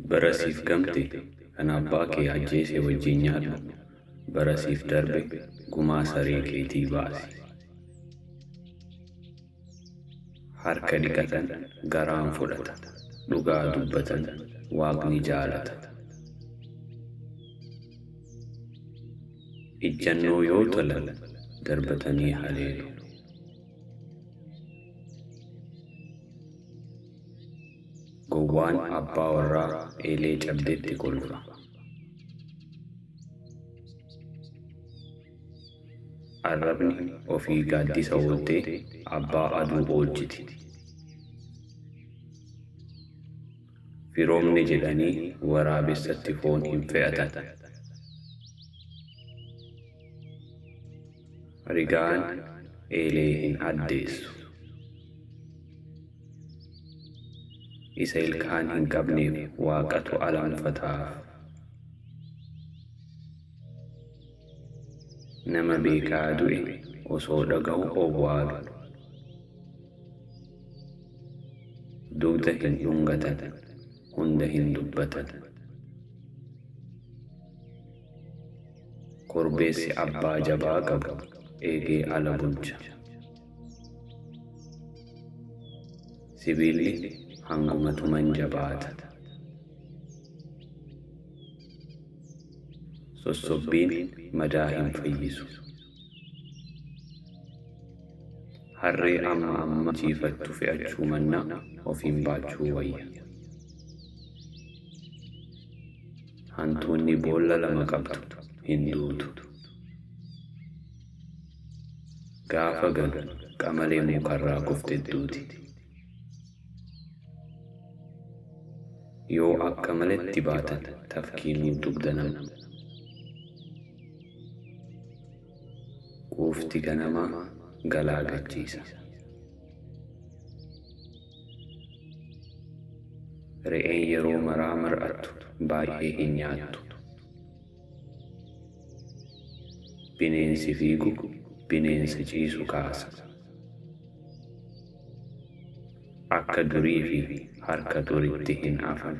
Barasiif gamte kan abbaa kee ajjeese wajjin nyaadhu, barasiif darbe gumaa saree keetii baasi. Harka dhiqatan garaan fudhata, dhugaa dubbatan Waaqni jaalata. Ijjannoo yoo tolan darbatanii haleelu. Gowwaan abbaa warraa eelee cabdeetti kolfa. Arrabni ofii gaaddisa ooltee abbaa aduu oolchiti. Firoomni jedhanii waraabessatti foon hin fe'atan. Rigaan eelee hin addeessu. Isa ilkaan hin qabneef Waaqatu alanfataaf. Nama beekaa du'e osoo dhaga'u owwaalu. Dugda hin dhungatan, hunda hin dubbatan. Korbeessi abbaa jabaa qabu eegee ala bulcha. Sibiilli hangumatuman jabaata. Sossobbiin madaa hin fayyisu. Harree amma jiifattu fe'achuu mannaa ofiin baachuu wayya. Hantuunni boolla lama qabdu hin duutu. Gaafa galu qamalee mukarraa kuftettuuti. Yoo akka maletti baatan tafkiin dugda nama. Quufti ganamaa galaagachiisa. Re'een yeroo maraa mar'attu baay'ee hin nyaattu. Bineensi fiigu bineensa ciisu kaasa. Akka durii fi harka duritti hin afan.